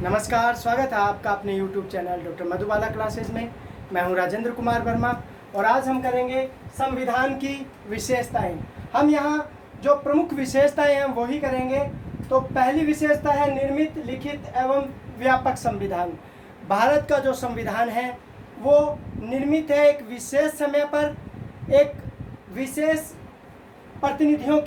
नमस्कार, स्वागत है आपका अपने YouTube channel doctor Madhubala classes में। मैं हूं राजेंद्र कुमार वर्मा और आज हम करेंगे संविधान की विशेषताएं। हम यहां जो प्रमुख विशेषताएं हैं वही करेंगे। तो पहली विशेषता है निर्मित, लिखित एवं व्यापक संविधान। भारत का जो संविधान है वो निर्मित है एक विशेष समय पर, एक विशेष प्रतिनिधियों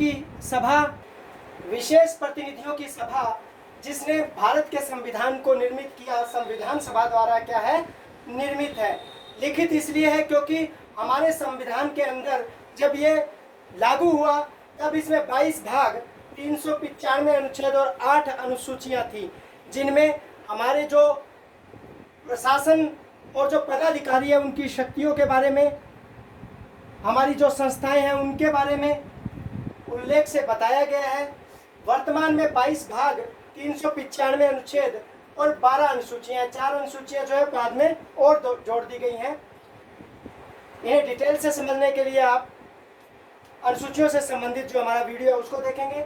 की सभा जिसने भारत के संविधान को निर्मित किया, संविधान सभा द्वारा क्या है, निर्मित है। लिखित इसलिए है क्योंकि हमारे संविधान के अंदर जब ये लागू हुआ तब इसमें 22 भाग, 395 अनुच्छेद और 8 अनुसूचियां थी, जिनमें हमारे जो प्रशासन और जो पदाधिकारी है उनकी शक्तियों के बारे में, हमारी जो संस्थाएं हैं उनके बारे में उल्लेख से बताया गया है। वर्तमान में 22 भाग, 395 अनुच्छेद और 12 अनुसूचियां, 4 अनुसूचियां जो है बाद में और जोड़ दी गई हैं। इन्हें डिटेल से समझने के लिए आप अनुसूचियों से संबंधित जो हमारा वीडियो है उसको देखेंगे।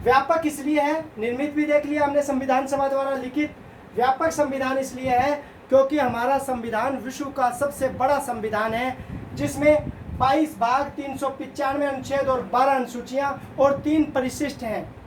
व्यापक इसलिए है, निर्मित भी देख लिया हमने संविधान सभा द्वारा लिखित। व्यापक संविधान इसलिए है क्योंकि हमारा संविधान विश्व का सबसे बड़ा संविधान है, जिसमें 22 भाग, 395 अनुच्छेद और 12 अनुसूचियां और 3 परिशिष्ट हैं।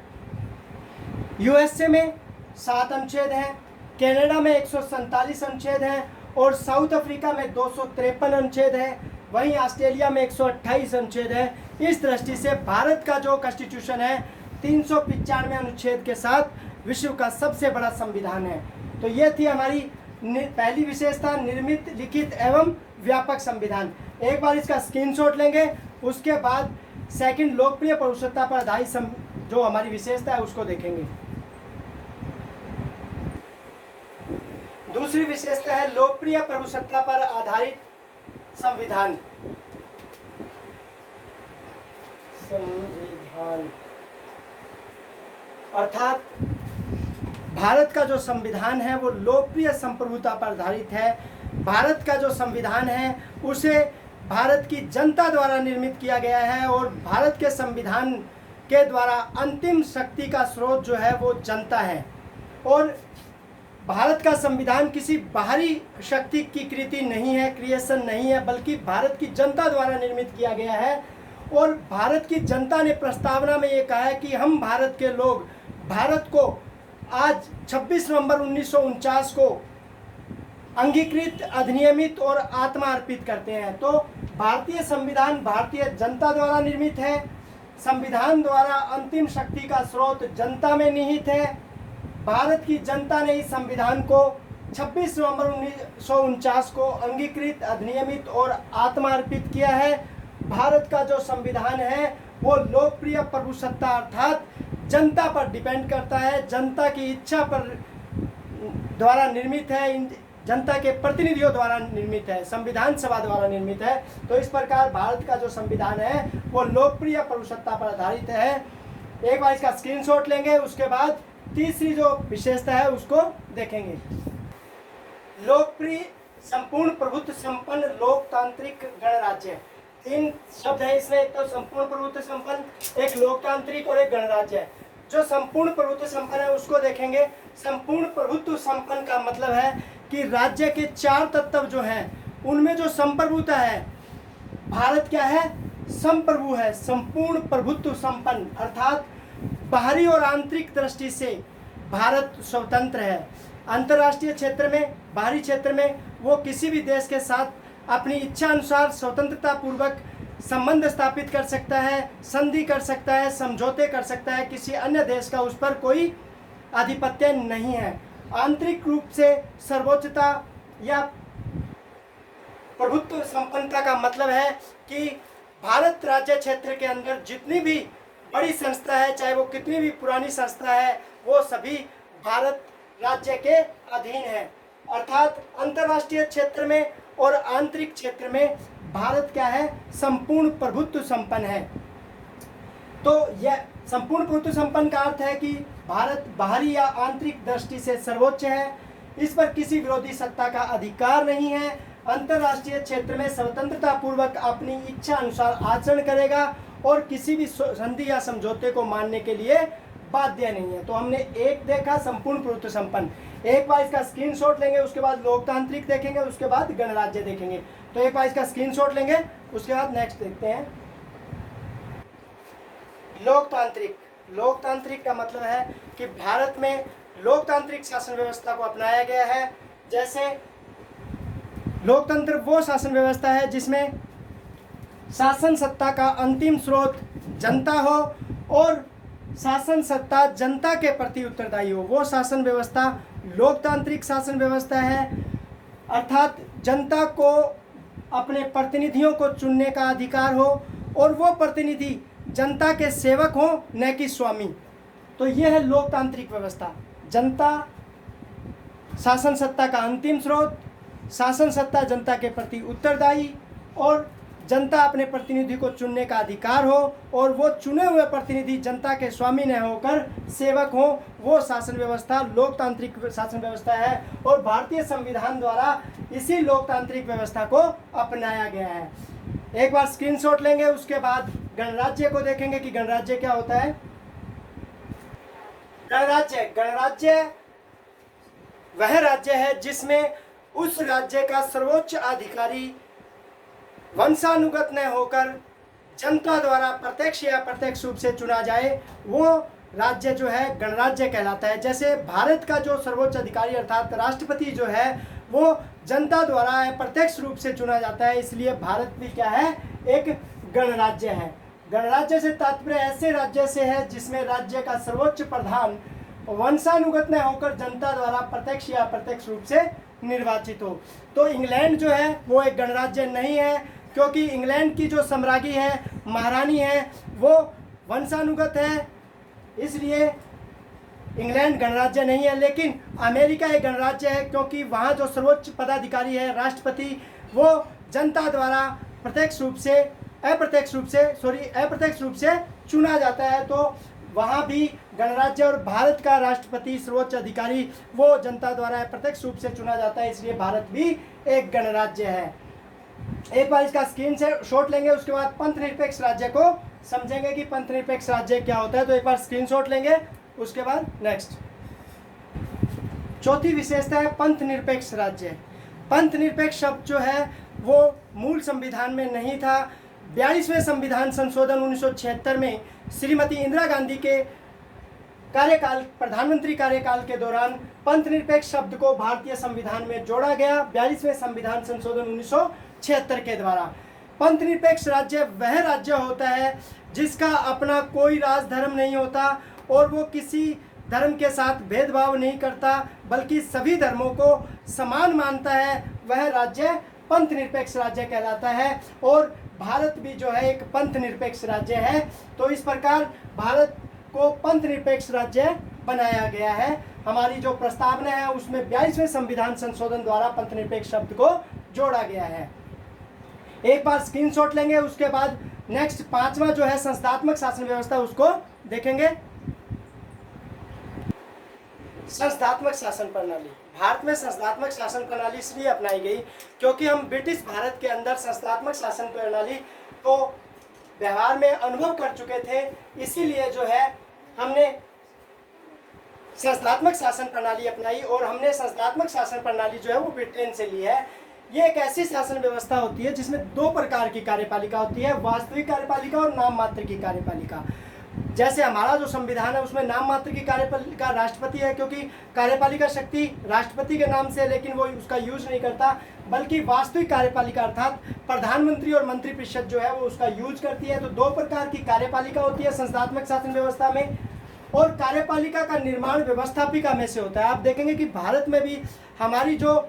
यूएसए में 7 अनुच्छेद हैं, कनाडा में 147 अनुच्छेद हैं और साउथ अफ्रीका में 253 अनुच्छेद हैं, वहीं ऑस्ट्रेलिया में 128 अनुच्छेद है। इस दृष्टि से भारत का जो कॉन्स्टिट्यूशन है 395 अनुच्छेद के साथ विश्व का सबसे बड़ा संविधान है। तो ये थी हमारी पहली विशेषता, निर्मित, लिखित एवं व्यापक संविधान। एक बार इसका स्क्रीनशॉट लेंगे, उसके बाद सेकंड लोकप्रिय प्रभुसत्ता पर आधारित जो हमारी विशेषता है उसको देखेंगे। दूसरी विशेषता है लोकप्रिय प्रभुसत्ता पर आधारित संविधान। अर्थात भारत का जो संविधान है वो लोकप्रिय संप्रभुता पर आधारित है। भारत का जो संविधान है उसे भारत की जनता द्वारा निर्मित किया गया है और भारत के संविधान के द्वारा अंतिम शक्ति का स्रोत जो है वो जनता है। और भारत का संविधान किसी बाहरी शक्ति की कृति नहीं है, क्रिएशन नहीं है, बल्कि भारत की जनता द्वारा निर्मित किया गया है। और भारत की जनता ने प्रस्तावना में ये कहा है कि हम भारत के लोग भारत को आज 26 नवंबर 1949 को अंगीकृत, अधिनियमित और आत्मा अर्पित करते हैं। तो भारतीय संविधान भारतीय जनता द्वारा निर्मित है। संविधान द्वारा अंतिम शक्ति का स्रोत जनता में निहित है। भारत की जनता ने इस संविधान को 26 नवंबर 1949 को अंगीकृत, अधिनियमित और आत्मा अर्पित किया है। भारत का जो संविधान है वो लोकप्रिय प्रभुसत्ता अर्थात जनता पर डिपेंड करता है, जनता की इच्छा पर द्वारा निर्मित है, जनता के प्रतिनिधियों द्वारा निर्मित है, संविधान सभा द्वारा निर्मित है। तो इस प्रकार भारत का जो संविधान है वो लोकप्रिय प्रभुसत्ता पर आधारित है। एक बार इसका स्क्रीनशॉट लेंगे, उसके बाद तीसरी जो विशेषता है उसको देखेंगे। लोकप्रिय, संपूर्ण प्रभुत्व संपन्न, लोकतांत्रिक गणराज्य। 3 शब्द है इसमें, एक तो संपूर्ण प्रभुत्व संपन्न, एक लोकतांत्रिक और एक गणराज्य है। जो संपूर्ण प्रभुत्व संपन्न है उसको देखेंगे। संपूर्ण प्रभुत्व संपन्न का मतलब है कि राज्य के 4 तत्व जो हैं उनमें जो संप्रभुता है, भारत क्या है, संप्रभु है, संपूर्ण प्रभुत्व संपन्न अर्थात बाहरी और आंतरिक दृष्टि से भारत स्वतंत्र है। अंतर्राष्ट्रीय क्षेत्र में, बाहरी क्षेत्र में वो किसी भी देश के साथ अपनी इच्छा अनुसार स्वतंत्रता पूर्वक संबंध स्थापित कर सकता है, संधि कर सकता है, समझौते कर सकता है। किसी अन्य देश का उस पर कोई आधिपत्य नहीं है। आंतरिक रूप से सर्वोच्चता या प्रभुत्व संपन्नता का मतलब है कि भारत राज्य क्षेत्र के अंदर जितनी भी बड़ी संस्था है, चाहे वो कितनी भी पुरानी संस्था है, वो सभी भारत राज्य के अधीन है। अर्थात अंतर्राष्ट्रीय क्षेत्र में और आंतरिक क्षेत्र में भारत क्या है, संपूर्ण प्रभुत्व संपन्न है। तो यह संपूर्ण प्रभुत्व संपन्न का अर्थ है कि भारत बाहरी या आंतरिक दृष्टि से सर्वोच्च है, इस पर किसी विरोधी सत्ता का अधिकार नहीं है, अंतर्राष्ट्रीय क्षेत्र में स्वतंत्रता पूर्वक अपनी इच्छा अनुसार आचरण करेगा और किसी भी संधि या समझौते को मानने के लिए बाध्य नहीं है। तो हमने एक देखा संपूर्ण प्रभुत्व संपन्न, एक बार इसका स्क्रीनशॉट लेंगे, उसके बाद लोकतांत्रिक देखेंगे, उसके बाद गणराज्य देखेंगे। तो एक बार इसका स्क्रीनशॉट लेंगे, उसके बाद नेक्स्ट देखते हैं। लोकतांत्रिक, लोकतांत्रिक का मतलब है कि भारत में लोकतांत्रिक शासन व्यवस्था को अपनाया गया है। जैसे लोकतंत्र वो शासन व्यवस्था है जिसमें शासन सत्ता का अंतिम स्रोत जनता हो और शासन सत्ता जनता के प्रति उत्तरदायी हो, वो शासन व्यवस्था लोकतांत्रिक शासन व्यवस्था है। अर्थात जनता को अपने प्रतिनिधियों को चुनने का अधिकार हो और वो प्रतिनिधि जनता के सेवक हो, न कि स्वामी। तो यह है लोकतांत्रिक व्यवस्था। जनता शासन सत्ता का अंतिम स्रोत, शासन सत्ता जनता के प्रति उत्तरदायी और जनता अपने प्रतिनिधि को चुनने का अधिकार हो और वो चुने हुए प्रतिनिधि जनता के स्वामी न होकर सेवक हो, वो शासन व्यवस्था लोकतांत्रिक शासन व्यवस्था है। और भारतीय संविधान द्वारा इसी लोकतांत्रिक व्यवस्था को अपनाया गया है। एक बार स्क्रीनशॉट लेंगे, उसके बाद गणराज्य को देखेंगे कि गणराज्य क्या होता है। गणराज्य, गणराज्य वह राज्य है जिसमें उस राज्य का सर्वोच्च अधिकारी वंशानुगत न होकर जनता द्वारा प्रत्यक्ष या अप्रत्यक्ष रूप से चुना जाए, वो राज्य जो है गणराज्य कहलाता है। जैसे भारत का जो सर्वोच्च अधिकारी अर्थात राष्ट्रपति जो है वो जनता द्वारा अप्रत्यक्ष रूप से चुना जाता है, इसलिए भारत भी क्या है, एक गणराज्य है। गणराज्य से तात्पर्य ऐसे राज्य से है जिसमें राज्य का सर्वोच्च प्रधान वंशानुगत न होकर जनता द्वारा प्रत्यक्ष या अप्रत्यक्ष रूप से निर्वाचित हो। तो इंग्लैंड जो है वो एक गणराज्य नहीं है, क्योंकि इंग्लैंड की जो सम्राज्ञी है, महारानी है, वो वंशानुगत है, इसलिए इंग्लैंड गणराज्य नहीं है। लेकिन अमेरिका एक गणराज्य है, क्योंकि वहाँ जो सर्वोच्च पदाधिकारी है राष्ट्रपति, वो जनता द्वारा अप्रत्यक्ष रूप से चुना जाता है। तो वहाँ भी गणराज्य और भारत का राष्ट्रपति सर्वोच्च अधिकारी वो जनता द्वारा अप्रत्यक्ष रूप से चुना जाता है, इसलिए भारत भी एक गणराज्य है। एक बार इसका स्क्रीन से शॉट लेंगे, उसके बाद पंथ निरपेक्ष राज्य को समझेंगे कि पंथ निरपेक्ष राज्य क्या होता है। तो एक बार स्क्रीनशॉट लेंगे, उसके बाद नेक्स्ट। चौथी विशेषता है पंथ निरपेक्ष राज्य। पंथ निरपेक्ष शब्द जो है वो मूल संविधान में नहीं था। 42वें संविधान संशोधन 1976 में श्रीमती इंदिरा गांधी के कार्यकाल, प्रधानमंत्री कार्यकाल के दौरान पंथ निरपेक्ष शब्द को भारतीय संविधान में जोड़ा गया 42वें संविधान संशोधन 1976 के द्वारा। पंथ निरपेक्ष राज्य वह राज्य होता है जिसका अपना कोई राज धर्म नहीं होता और वो किसी धर्म के साथ भेदभाव नहीं करता, बल्कि सभी धर्मों को समान मानता है, वह राज्य पंथ निरपेक्ष राज्य कहलाता है। और भारत भी जो है एक पंथ निरपेक्ष राज्य है। तो इस प्रकार भारत को पंथ निरपेक्ष राज्य बनाया गया है। हमारी जो प्रस्तावना है उसमें 42वें संविधान संशोधन द्वारा पंथ निरपेक्ष शब्द को जोड़ा गया है। एक बार स्क्रीनशॉट लेंगे, उसके बाद नेक्स्ट पांचवा जो है संस्थात्मक शासन व्यवस्था, उसको देखेंगे। संस्थात्मक शासन प्रणाली, भारत में संस्थात्मक शासन प्रणाली इसलिए अपनाई गई क्योंकि हम ब्रिटिश भारत के अंदर संस्थात्मक शासन प्रणाली को व्यवहार में अनुभव कर चुके थे, इसीलिए जो है हमने संस्थात्मक शासन प्रणाली अपनाई। और हमने संस्थात्मक शासन प्रणाली जो है वो ब्रिटेन से ली है। ये एक ऐसी शासन व्यवस्था होती है जिसमें दो प्रकार की कार्यपालिका होती है, वास्तविक कार्यपालिका और नाम मात्र की कार्यपालिका। जैसे हमारा जो संविधान है उसमें नाम मात्र की कार्यपालिका राष्ट्रपति है, क्योंकि कार्यपालिका शक्ति राष्ट्रपति के नाम से है, लेकिन वो उसका यूज नहीं करता, बल्कि वास्तविक कार्यपालिका अर्थात प्रधानमंत्री और मंत्रिपरिषद जो है वो उसका यूज करती है। तो दो प्रकार की कार्यपालिका होती है संस्थात्मक शासन व्यवस्था में। और कार्यपालिका का निर्माण व्यवस्थापिका में से होता है। आप देखेंगे कि भारत में भी हमारी जो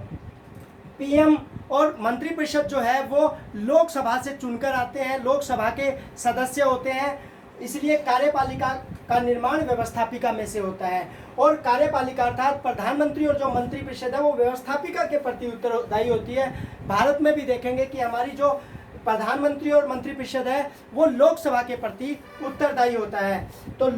पीएम और मंत्रिपरिषद जो है वो लोकसभा से चुनकर आते हैं, लोकसभा के सदस्य होते हैं, इसलिए कार्यपालिका का निर्माण व्यवस्थापिका में से होता है। और कार्यपालिका अर्थात प्रधानमंत्री और जो मंत्रिपरिषद है वो व्यवस्थापिका के प्रति उत्तरदायी होती है। भारत में भी देखेंगे कि हमारी जो प्रधानमंत्री और मंत्रिपरिषद है वो लोकसभा के प्रति उत्तरदायी होता है। तो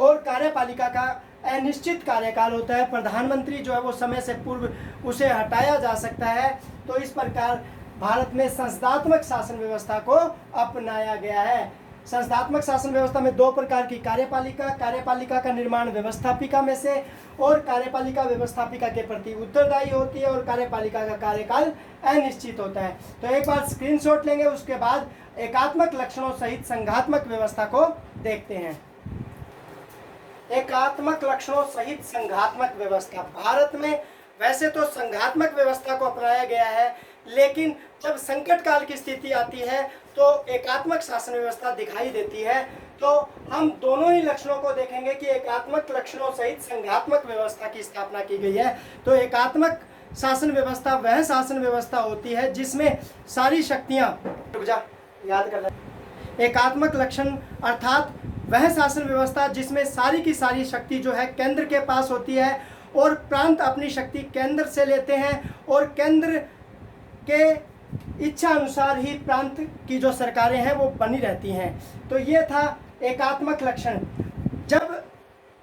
और कार्यपालिका का अनिश्चित कार्यकाल होता है। प्रधानमंत्री जो है वो समय से पूर्व उसे हटाया जा सकता है। तो इस प्रकार भारत में संस्थात्मक शासन व्यवस्था को अपनाया गया है। संस्थात्मक शासन व्यवस्था में दो प्रकार की कार्यपालिका, कार्यपालिका का निर्माण व्यवस्थापिका में से और कार्यपालिका व्यवस्थापिका के प्रति उत्तरदायी होती है और कार्यपालिका का कार्यकाल अनिश्चित होता है। तो एक बार स्क्रीनशॉट लेंगे, उसके बाद एकात्मक लक्षणों सहित संघात्मक व्यवस्था को देखते हैं। एकात्मक लक्षणों सहित संघात्मक व्यवस्था। भारत में वैसे तो संघात्मक व्यवस्था को अपनाया गया है, लेकिन जब संकट काल की स्थिति आती है तो एकात्मक शासन व्यवस्था दिखाई देती है। तो हम दोनों ही लक्षणों को देखेंगे कि एकात्मक लक्षणों सहित संघात्मक व्यवस्था की स्थापना की गई है। तो एकात्मक शासन व्यवस्था वह शासन व्यवस्था होती है जिसमें सारी शक्तियां, रुक जा याद कर ले, एकात्मक लक्षण अर्थात वह शासन व्यवस्था जिसमें सारी की सारी शक्ति जो है केंद्र के पास होती है और प्रांत अपनी शक्ति केंद्र से लेते हैं और केंद्र के इच्छा अनुसार ही प्रांत की जो सरकारें हैं वो बनी रहती हैं। तो ये था एकात्मक लक्षण। जब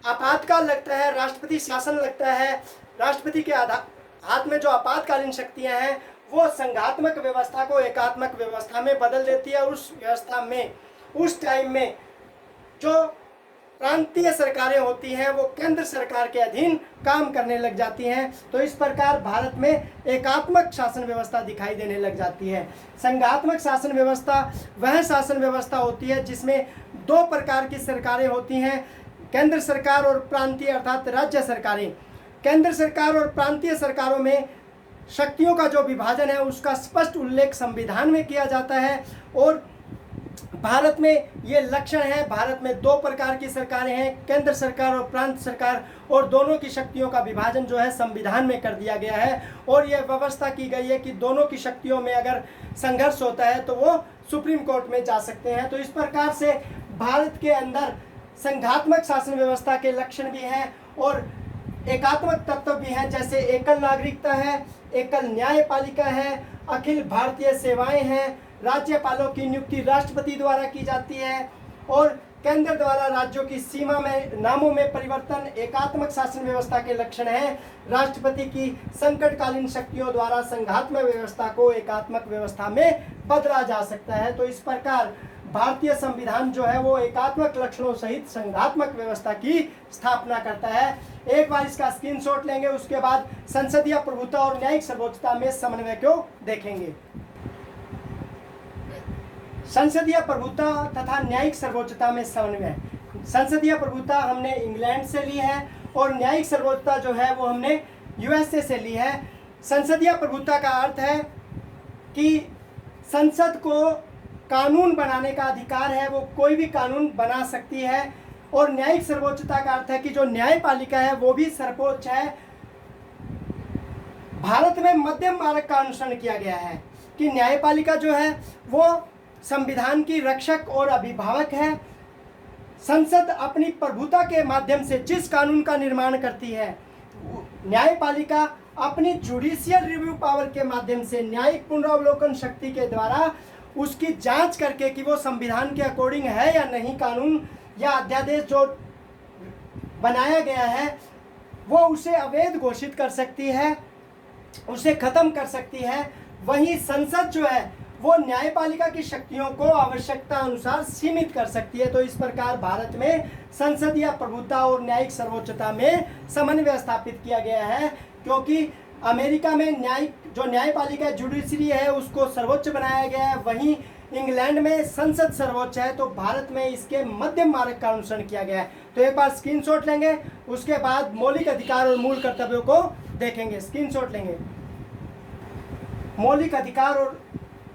आपातकाल लगता है, राष्ट्रपति शासन लगता है, राष्ट्रपति के हाथ में जो आपातकालीन शक्तियां हैं वो संघात्मक व्यवस्था को एकात्मक व्यवस्था में बदल देती है। उस व्यवस्था में उस टाइम में जो प्रांतीय सरकारें होती हैं वो केंद्र सरकार के अधीन काम करने लग जाती हैं। तो इस प्रकार भारत में एकात्मक शासन व्यवस्था दिखाई देने लग जाती है। संघात्मक शासन व्यवस्था वह शासन व्यवस्था होती है जिसमें दो प्रकार की सरकारें होती हैं, केंद्र सरकार और प्रांतीय अर्थात राज्य सरकारें। केंद्र सरकार और प्रांतीय सरकारों में शक्तियों का जो विभाजन है उसका स्पष्ट उल्लेख संविधान में किया जाता है और भारत में ये लक्षण है। भारत में दो प्रकार की सरकारें हैं, केंद्र सरकार और प्रांत सरकार, और दोनों की शक्तियों का विभाजन जो है संविधान में कर दिया गया है और यह व्यवस्था की गई है कि दोनों की शक्तियों में अगर संघर्ष होता है तो वो सुप्रीम कोर्ट में जा सकते हैं। तो इस प्रकार से भारत के अंदर संघात्मक शासन व्यवस्था के लक्षण भी हैं और एकात्मक तत्व भी हैं, जैसे एकल नागरिकता है, एकल न्यायपालिका है, अखिल भारतीय सेवाएं हैं, राज्यपालों की नियुक्ति राष्ट्रपति द्वारा की जाती है और केंद्र द्वारा राज्यों की सीमा में नामों में परिवर्तन एकात्मक शासन व्यवस्था के लक्षण हैं। राष्ट्रपति की संकटकालीन शक्तियों द्वारा संघात्मक व्यवस्था को एकात्मक व्यवस्था में बदला जा सकता है। तो इस प्रकार भारतीय संविधान जो है वो एकात्मक लक्षणों सहित संघात्मक व्यवस्था की स्थापना करता है। एक बार इसका स्क्रीनशॉट लेंगे, उसके बाद संसदीय प्रभुत्व और न्यायिक सर्वोच्चता में समन्वय को देखेंगे। संसदीय प्रभुत्व तथा न्यायिक सर्वोच्चता में समन्वय। संसदीय प्रभुत्व हमने इंग्लैंड से ली है और न्यायिक सर्वोच्चता जो है वो हमने यूएसए से ली है। संसदीय प्रभुत्व का अर्थ है कि संसद को कानून बनाने का अधिकार है, वो कोई भी कानून बना सकती है। और न्यायिक सर्वोच्चता का अर्थ है कि जो न्यायपालिका है वो भी सर्वोच्च है। भारत में मध्यम मार्ग का अनुसरण किया गया है कि न्यायपालिका जो है वो संविधान की रक्षक और अभिभावक है। संसद अपनी प्रभुता के माध्यम से जिस कानून का निर्माण करती है, न्यायपालिका अपनी जुडिशियल रिव्यू पावर के माध्यम से न्यायिक पुनरावलोकन शक्ति के द्वारा उसकी जांच करके कि वो संविधान के अकॉर्डिंग है या नहीं, कानून या अध्यादेश जो बनाया गया है वो उसे अवैध घोषित कर सकती है, उसे खत्म कर सकती है। वहीं संसद जो है वो न्यायपालिका की शक्तियों को आवश्यकता अनुसार सीमित कर सकती है। तो इस प्रकार भारत में संसदीय प्रभुत्व और न्यायिक सर्वोच्चता में समन्वय स्थापित किया गया है, क्योंकि अमेरिका में न्यायपालिका जुडिशरी है उसको सर्वोच्च बनाया गया है, वहीं इंग्लैंड में संसद सर्वोच्च है। तो भारत में इसके मध्यम मार्ग का अनुसरण किया गया है। तो एक बार स्क्रीनशॉट लेंगे, उसके बाद मौलिक अधिकार और मूल कर्तव्यों को देखेंगे। स्क्रीनशॉट लेंगे, मौलिक अधिकार और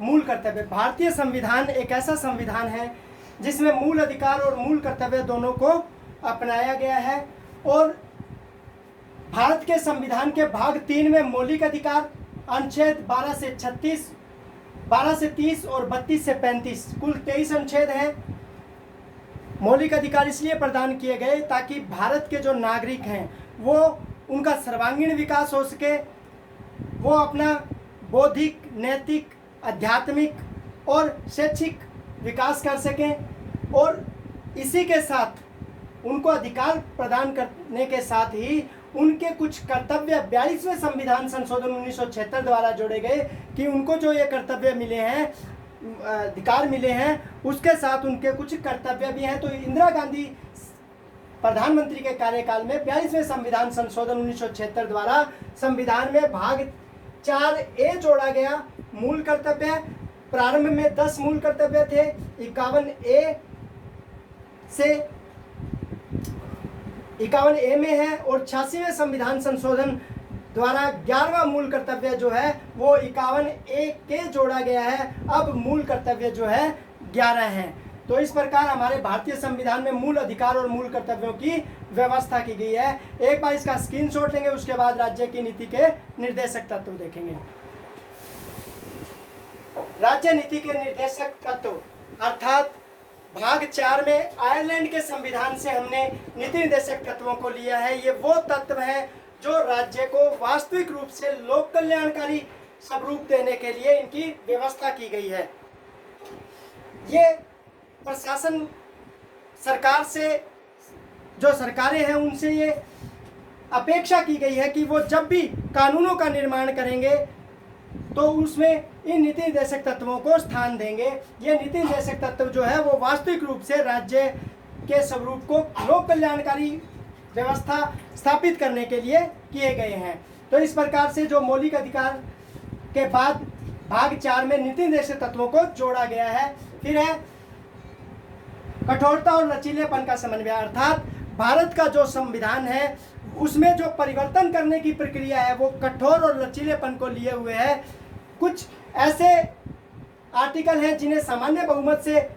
मूल कर्तव्य। भारतीय संविधान एक ऐसा संविधान है जिसमें मूल अधिकार और मूल कर्तव्य दोनों को अपनाया गया है। और भारत के संविधान के भाग 3 में मौलिक अधिकार अनुच्छेद 12 से 36, 12 से 30 और 32 से 35 कुल 23 अनुच्छेद हैं। मौलिक अधिकार इसलिए प्रदान किए गए ताकि भारत के जो नागरिक हैं वो उनका सर्वांगीण विकास हो सके, वो अपना बौद्धिक, नैतिक, आध्यात्मिक और शैक्षिक विकास कर सकें। और इसी के साथ उनको अधिकार प्रदान करने के साथ ही उनके कुछ कर्तव्य 42वें संविधान संशोधन 1976 द्वारा जोड़े गए कि उनको जो ये कर्तव्य मिले हैं अधिकार मिले हैं उसके साथ उनके कुछ कर्तव्य भी हैं। तो इंदिरा गांधी प्रधानमंत्री के कार्यकाल में 42वें संविधान संशोधन 1976 द्वारा संविधान में भाग 4A जोड़ा गया। मूल कर्तव्य प्रारंभ में 10 मूल कर्तव्य थे, 51A में है, और 86वें संविधान संशोधन द्वारा 11वां मूल कर्तव्य जो है वो 51A के जोड़ा गया है। अब मूल कर्तव्य जो है 11 हैं। तो इस प्रकार हमारे भारतीय संविधान में मूल अधिकार और मूल कर्तव्यों की व्यवस्था की गई है। एक बार इसका स्क्रीनशॉट लेंगे, उसके बाद राज्य की नीति के निर्देशक तत्व देखेंगे। राज्य नीति के निर्देशक तत्व अर्थात भाग 4 में आयरलैंड के संविधान से हमने नीति निर्देशक तत्वों को लिया है। ये वो तत्व है जो राज्य को वास्तविक रूप से लोक कल्याणकारी स्वरूप देने के लिए इनकी व्यवस्था की गई है। ये प्रशासन सरकार से, जो सरकारें हैं उनसे ये अपेक्षा की गई है कि वो जब भी कानूनों का निर्माण करेंगे तो उसमें इन नीति निर्देशक तत्वों को स्थान देंगे। ये नीति निर्देशक तत्व जो है वो वास्तविक रूप से राज्य के स्वरूप को लोक कल्याणकारी व्यवस्था स्थापित करने के लिए किए गए हैं। तो इस प्रकार से जो मौलिक अधिकार के बाद भाग 4 में नीति निर्देशक तत्वों को जोड़ा गया है। फिर है कठोरता और लचीलेपन का समन्वय अर्थात भारत का जो संविधान है उसमें जो परिवर्तन करने की प्रक्रिया है वो कठोर और लचीलेपन को लिए हुए है। कुछ ऐसे आर्टिकल हैं जिन्हें सामान्य बहुमत से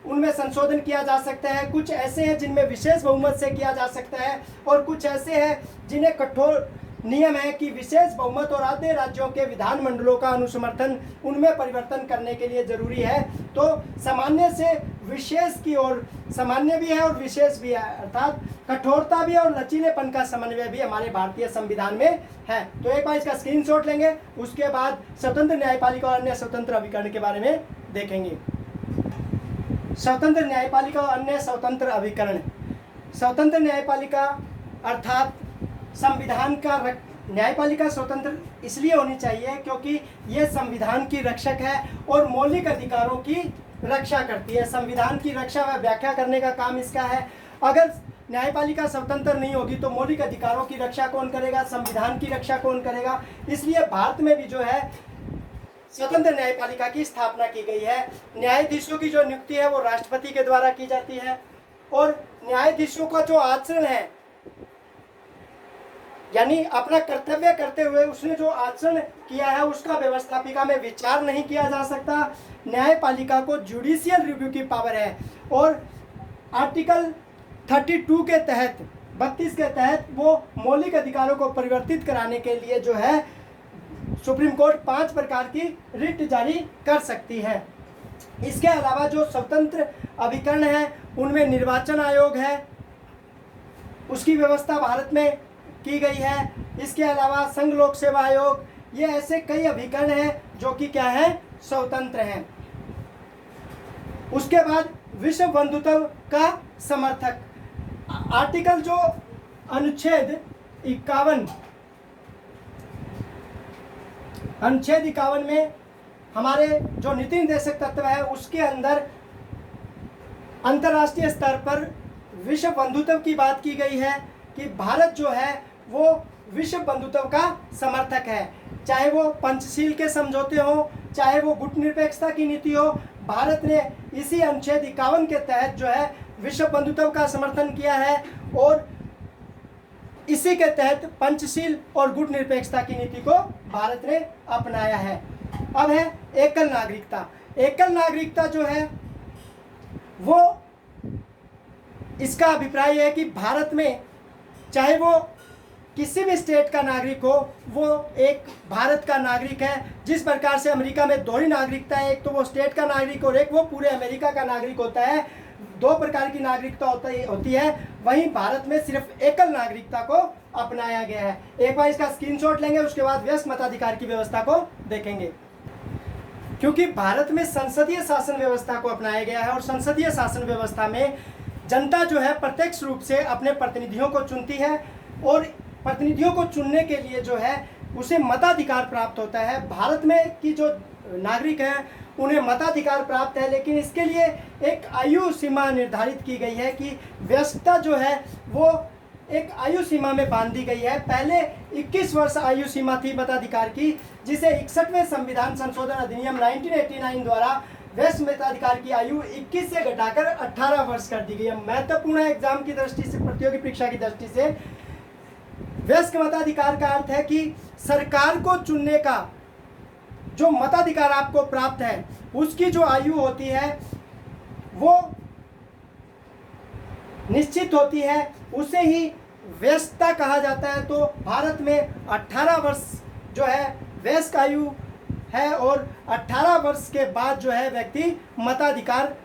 उनमें संशोधन किया जा सकता है, कुछ ऐसे हैं जिनमें विशेष बहुमत से किया जा सकता है, और कुछ ऐसे हैं जिन्हें कठोर नियम है कि विशेष बहुमत और आधे राज्यों के विधानमंडलों का अनुसमर्थन उनमें परिवर्तन करने के लिए जरूरी है। तो सामान्य से विशेष की ओर सामान्य भी है और विशेष भी है, अर्थात कठोरता भी और लचीलेपन का समन्वय भी हमारे भारतीय संविधान में है। तो एक बार इसका स्क्रीनशॉट लेंगे, उसके बाद स्वतंत्र न्यायपालिका और अन्य स्वतंत्र अभिकरण के बारे में देखेंगे। स्वतंत्र न्यायपालिका और अन्य स्वतंत्र अभिकरण। स्वतंत्र न्यायपालिका अर्थात संविधान का न्यायपालिका स्वतंत्र इसलिए होनी चाहिए क्योंकि ये संविधान की रक्षक है और मौलिक अधिकारों की रक्षा करती है। संविधान की रक्षा व व्याख्या करने का काम इसका है। अगर न्यायपालिका स्वतंत्र नहीं होगी तो मौलिक अधिकारों की रक्षा कौन करेगा, संविधान की रक्षा कौन करेगा। इसलिए भारत में भी जो है स्वतंत्र न्यायपालिका की स्थापना की गई है। न्यायाधीशों की जो नियुक्ति है वो राष्ट्रपति के द्वारा की जाती है, और न्यायाधीशों का जो आचरण है यानी अपना कर्तव्य करते हुए उसने जो आचरण किया है उसका व्यवस्थापिका में विचार नहीं किया जा सकता। न्यायपालिका को जुडिशियल रिव्यू की पावर है, और आर्टिकल 32 के तहत 32 के तहत वो मौलिक अधिकारों को परिवर्तित कराने के लिए जो है सुप्रीम कोर्ट 5 प्रकार की रिट जारी कर सकती है। इसके अलावा जो स्वतंत्र अभिकरण है उनमें निर्वाचन आयोग है, उसकी व्यवस्था भारत में की गई है। इसके अलावा संघ लोक सेवा आयोग, ये ऐसे कई अभिकरण हैं जो कि क्या है, स्वतंत्र हैं। उसके बाद विश्व बंधुत्व का समर्थक आर्टिकल जो अनुच्छेद 51 में हमारे जो नीति निर्देशक तत्व है उसके अंदर अंतर्राष्ट्रीय स्तर पर विश्व बंधुत्व की बात की गई है कि भारत जो है वो विश्व बंधुत्व का समर्थक है। चाहे वो पंचशील के समझौते हो, चाहे वो गुटनिरपेक्षता की नीति हो, भारत ने इसी अनुच्छेद 51 के तहत जो है विश्व बंधुत्व का समर्थन किया है, और इसी के तहत पंचशील और गुटनिरपेक्षता की नीति को भारत ने अपनाया है। अब है एकल नागरिकता। एकल नागरिकता जो है वो इसका अभिप्राय है कि भारत में चाहे वो किसी भी स्टेट का नागरिक हो वो एक भारत का नागरिक है। जिस प्रकार से अमेरिका में दोहरी नागरिकता है, एक तो वो स्टेट का नागरिक और एक वो पूरे अमेरिका का नागरिक होता है, 2 प्रकार की नागरिकता होती है, वहीं भारत में सिर्फ एकल नागरिकता को अपनाया गया है। एक बार इसका स्क्रीनशॉट लेंगे, उसके बाद वयस्क मताधिकार की व्यवस्था को देखेंगे। क्योंकि भारत में संसदीय शासन व्यवस्था को अपनाया गया है और संसदीय शासन व्यवस्था में जनता जो है प्रत्यक्ष रूप से अपने प्रतिनिधियों को चुनती है, और प्रतिनिधियों को चुनने के लिए जो है उसे मताधिकार प्राप्त होता है। भारत में की जो नागरिक हैं उन्हें मताधिकार प्राप्त है, लेकिन इसके लिए एक आयु सीमा निर्धारित की गई है कि वयस्कता जो है वो एक आयु सीमा में बांध दी गई है। पहले 21 वर्ष आयु सीमा थी मताधिकार की, जिसे 61वें संविधान संशोधन अधिनियम 1989 द्वारा वयस्क मताधिकार की आयु 21 से घटाकर 18 वर्ष कर दी गई है। महत्वपूर्ण है एग्जाम की दृष्टि से, प्रतियोगी परीक्षा की दृष्टि से। वयस्क मताधिकार का अर्थ है कि सरकार को चुनने का जो मताधिकार आपको प्राप्त है उसकी जो आयु होती है वो निश्चित होती है, उसे ही वयस्कता कहा जाता है। तो भारत में 18 वर्ष जो है वयस्क आयु है और 18 वर्ष के बाद जो है व्यक्ति मताधिकार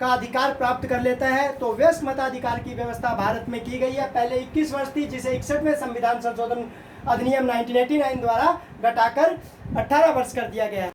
का अधिकार प्राप्त कर लेता है। तो वयस्क मताधिकार की व्यवस्था भारत में की गई है। पहले 21 वर्ष थी, जिसे 61वें संविधान संशोधन अधिनियम 1989 द्वारा घटाकर 18 वर्ष कर दिया गया है।